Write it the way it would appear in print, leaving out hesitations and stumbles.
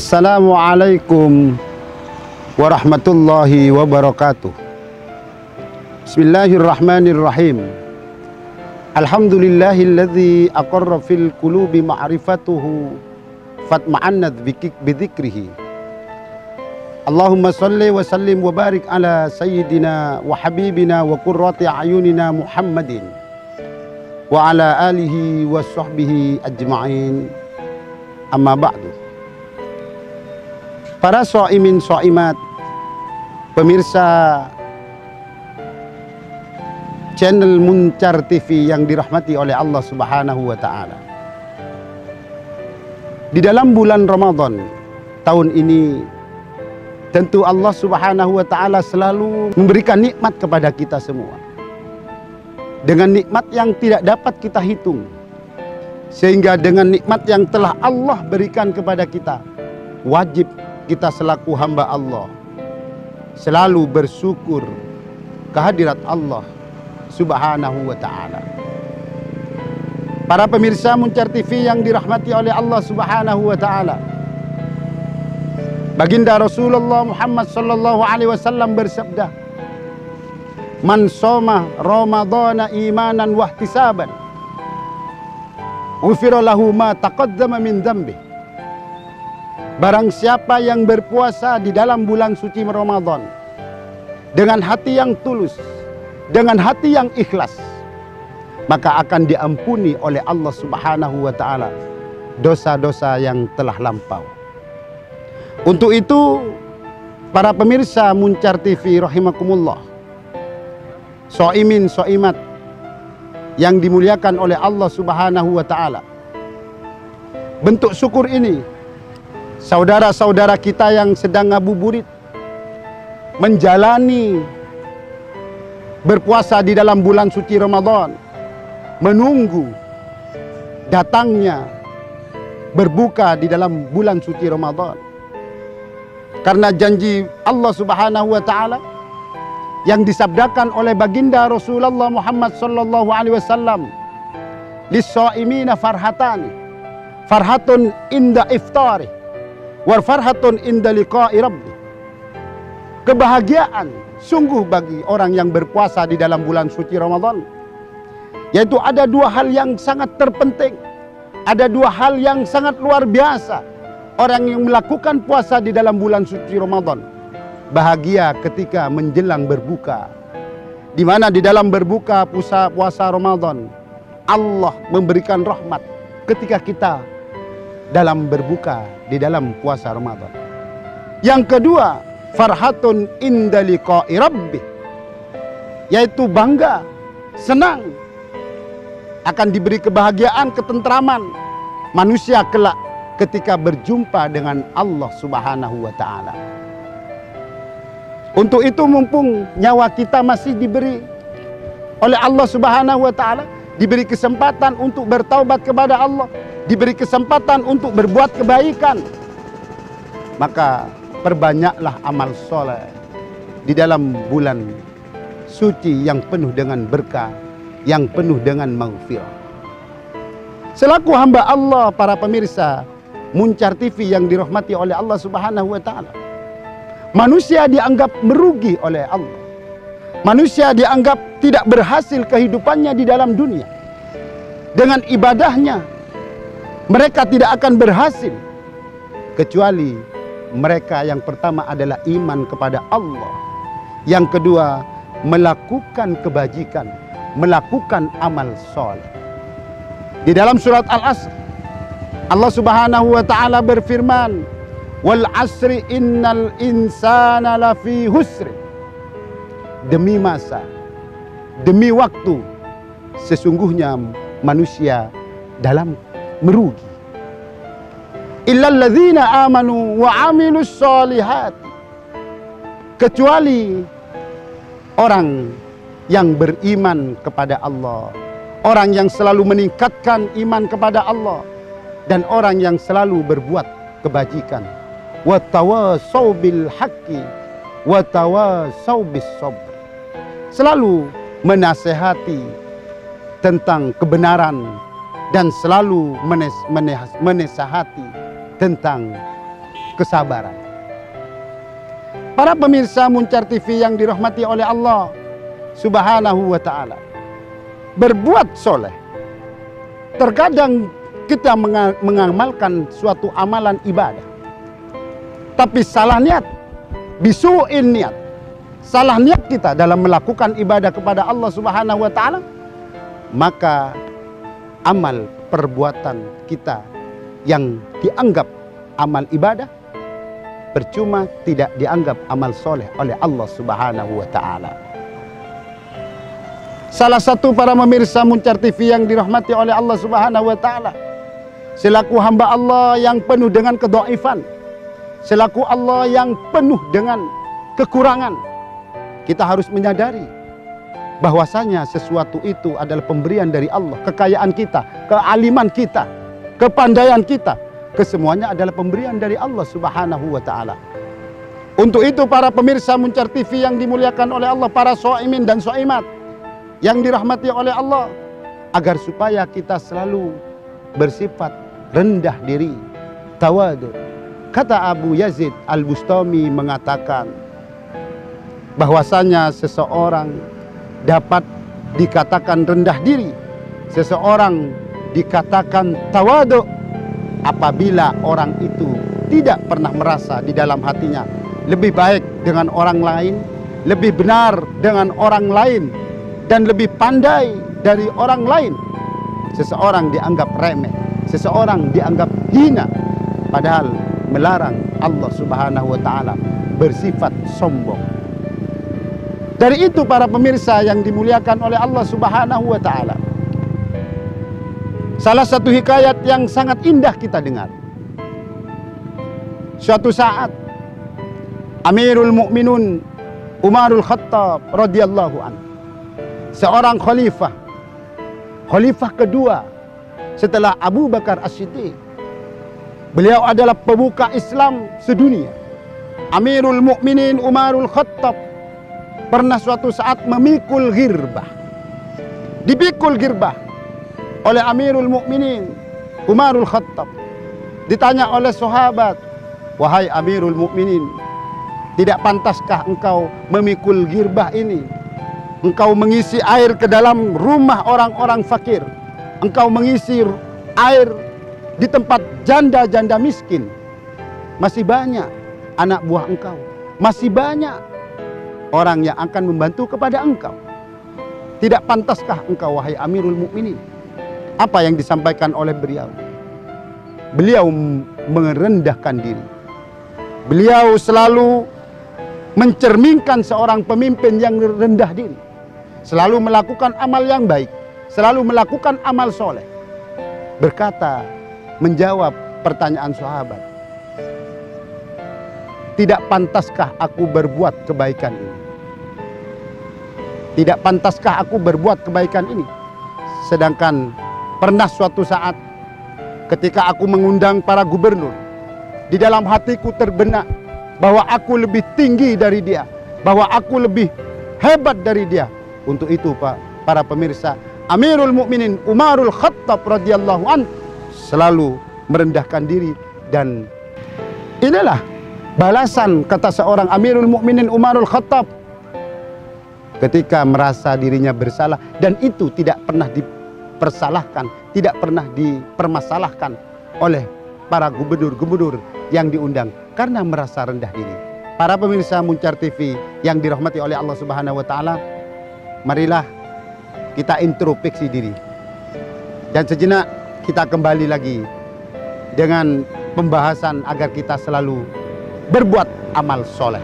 Assalamualaikum warahmatullahi wabarakatuh. Bismillahirrahmanirrahim. Alhamdulillahilladzi aqarra fil qulubi ma'rifatuhu fatma'annat bidzikrihi. Allahumma salli wa sallim wa barik ala sayyidina wa habibina wa qurrati a'yunina Muhammadin wa ala alihi wa sahbihi ajma'in. Amma ba'du. Para shaimin shaimat, pemirsa channel Muncar TV yang dirahmati oleh Allah Subhanahu wa taala. Di dalam bulan Ramadan tahun ini, tentu Allah Subhanahu wa taala selalu memberikan nikmat kepada kita semua. Dengan nikmat yang tidak dapat kita hitung. Sehingga dengan nikmat yang telah Allah berikan kepada kita, wajib kita selaku hamba Allah selalu bersyukur kehadirat Allah Subhanahu wa ta'ala. Para pemirsa Muncar TV yang dirahmati oleh Allah Subhanahu wa ta'ala, Baginda Rasulullah Muhammad sallallahu alaihi wasallam bersabda, "Man shoma Ramadhana imanan wa ihtisaban, ghufira lahu ma taqaddama min dzambi." Barang siapa yang berpuasa di dalam bulan suci Ramadan dengan hati yang tulus, dengan hati yang ikhlas, maka akan diampuni oleh Allah Subhanahu wa taala dosa-dosa yang telah lampau. Untuk itu, para pemirsa Muncar TV rahimakumullah, shaimin shaimat yang dimuliakan oleh Allah Subhanahu wa taala, bentuk syukur ini saudara-saudara kita yang sedang ngabuburit menjalani berpuasa di dalam bulan suci Ramadan, menunggu datangnya berbuka di dalam bulan suci Ramadan. Karena janji Allah Subhanahu wa taala yang disabdakan oleh baginda Rasulullah Muhammad sallallahu alaihi wasallam, "Lis-shaimina farhatani, farhatun inda iftari, wa farhatun inda liqa'i rabbi." Kebahagiaan sungguh bagi orang yang berpuasa di dalam bulan suci Ramadan, yaitu ada dua hal yang sangat terpenting, ada dua hal yang sangat luar biasa. Orang yang melakukan puasa di dalam bulan suci Ramadan bahagia ketika menjelang berbuka, di mana di dalam berbuka puasa Ramadan Allah memberikan rahmat ketika kita dalam berbuka di dalam puasa Ramadan. Yang kedua, farhatun inda liqa'i rabbi, yaitu bangga, senang, akan diberi kebahagiaan, ketentraman manusia kelak ketika berjumpa dengan Allah Subhanahu wa taala. Untuk itu, mumpung nyawa kita masih diberi oleh Allah Subhanahu wa taala, diberi kesempatan untuk bertaubat kepada Allah, diberi kesempatan untuk berbuat kebaikan, maka perbanyaklah amal soleh di dalam bulan suci yang penuh dengan berkah, yang penuh dengan maghfirah. Selaku hamba Allah, para pemirsa Muncar TV yang dirahmati oleh Allah Subhanahu wa taala, manusia dianggap merugi oleh Allah. Manusia dianggap tidak berhasil kehidupannya di dalam dunia. Dengan ibadahnya mereka tidak akan berhasil, kecuali mereka yang pertama adalah iman kepada Allah, yang kedua melakukan kebajikan, melakukan amal soleh. Di dalam surat Al-Asr, Allah Subhanahu wa taala berfirman, "Wal asri innal insana lafi husri." Demi masa, demi waktu, sesungguhnya manusia dalam merugi. Illal ladzina amanu wa amilus solihati, kecuali orang yang beriman kepada Allah, orang yang selalu meningkatkan iman kepada Allah, dan orang yang selalu berbuat kebajikan. Wa tawasau bil haqqi wa tawasau bis sabr, selalu menasehati tentang kebenaran dan selalu menasehati tentang kesabaran. Para pemirsa Muncar TV yang dirahmati oleh Allah Subhanahu wa Ta'ala, berbuat soleh, terkadang kita mengamalkan suatu amalan ibadah, tapi salah niat, bisu'in niat, salah niat kita dalam melakukan ibadah kepada Allah Subhanahu wa Ta'ala, maka amal perbuatan kita yang dianggap amal ibadah percuma, tidak dianggap amal soleh oleh Allah Subhanahu wa Ta'ala. Salah satu para pemirsa Muncar TV yang dirahmati oleh Allah Subhanahu wa Ta'ala, selaku hamba Allah yang penuh dengan kedhaifan, selaku Allah yang penuh dengan kekurangan, kita harus menyadari bahwasanya sesuatu itu adalah pemberian dari Allah. Kekayaan kita, kealiman kita, kepandaian kita, kesemuanya adalah pemberian dari Allah Subhanahu wa Ta'ala. Untuk itu para pemirsa Muncar TV yang dimuliakan oleh Allah, para shaimin dan shaimat yang dirahmati oleh Allah, agar supaya kita selalu bersifat rendah diri, tawadu. Kata Abu Yazid Al-Bustami mengatakan bahwasanya seseorang dapat dikatakan rendah diri, seseorang dikatakan tawadu apabila orang itu tidak pernah merasa di dalam hatinya lebih baik dengan orang lain, lebih benar dengan orang lain, dan lebih pandai dari orang lain. Seseorang dianggap remeh, seseorang dianggap hina, padahal melarang Allah Subhanahu wa Ta'ala bersifat sombong. Dari itu para pemirsa yang dimuliakan oleh Allah Subhanahu wa Ta'ala, salah satu hikayat yang sangat indah kita dengar. Suatu saat Amirul Mukminin Umarul Khattab radhiyallahu anhu, seorang khalifah kedua setelah Abu Bakar As-Siddiq, beliau adalah pemuka Islam sedunia. Amirul Mukminin Umarul Khattab pernah suatu saat memikul girbah, dipikul girbah oleh Amirul Mukminin Umarul Khattab. Ditanya oleh sahabat, "Wahai Amirul Mukminin, tidak pantaskah engkau memikul girbah ini? Engkau mengisi air ke dalam rumah orang-orang fakir, engkau mengisi air di tempat janda-janda miskin. Masih banyak anak buah engkau, masih banyak orang yang akan membantu kepada engkau. Tidak pantaskah engkau, wahai Amirul Mukminin?" Apa yang disampaikan oleh beliau? Beliau merendahkan diri. Beliau selalu mencerminkan seorang pemimpin yang rendah diri, selalu melakukan amal yang baik, selalu melakukan amal soleh. Berkata, menjawab pertanyaan sahabat, "Tidak pantaskah aku berbuat kebaikan ini? Tidak pantaskah aku berbuat kebaikan ini? Sedangkan pernah suatu saat ketika aku mengundang para gubernur, di dalam hatiku terbenak bahwa aku lebih tinggi dari dia, bahwa aku lebih hebat dari dia." Untuk itu para pemirsa, Amirul Mukminin Umarul Khattab radhiyallahu anhu selalu merendahkan diri. Dan inilah balasan kata seorang Amirul Mukminin Umarul Khattab ketika merasa dirinya bersalah, dan itu tidak pernah dipersalahkan, tidak pernah dipermasalahkan oleh para gubernur-gubernur yang diundang karena merasa rendah diri. Para pemirsa Muncar TV yang dirahmati oleh Allah Subhanahu wa Ta'ala, marilah kita introspeksi diri dan sejenak kita kembali lagi dengan pembahasan agar kita selalu berbuat amal soleh.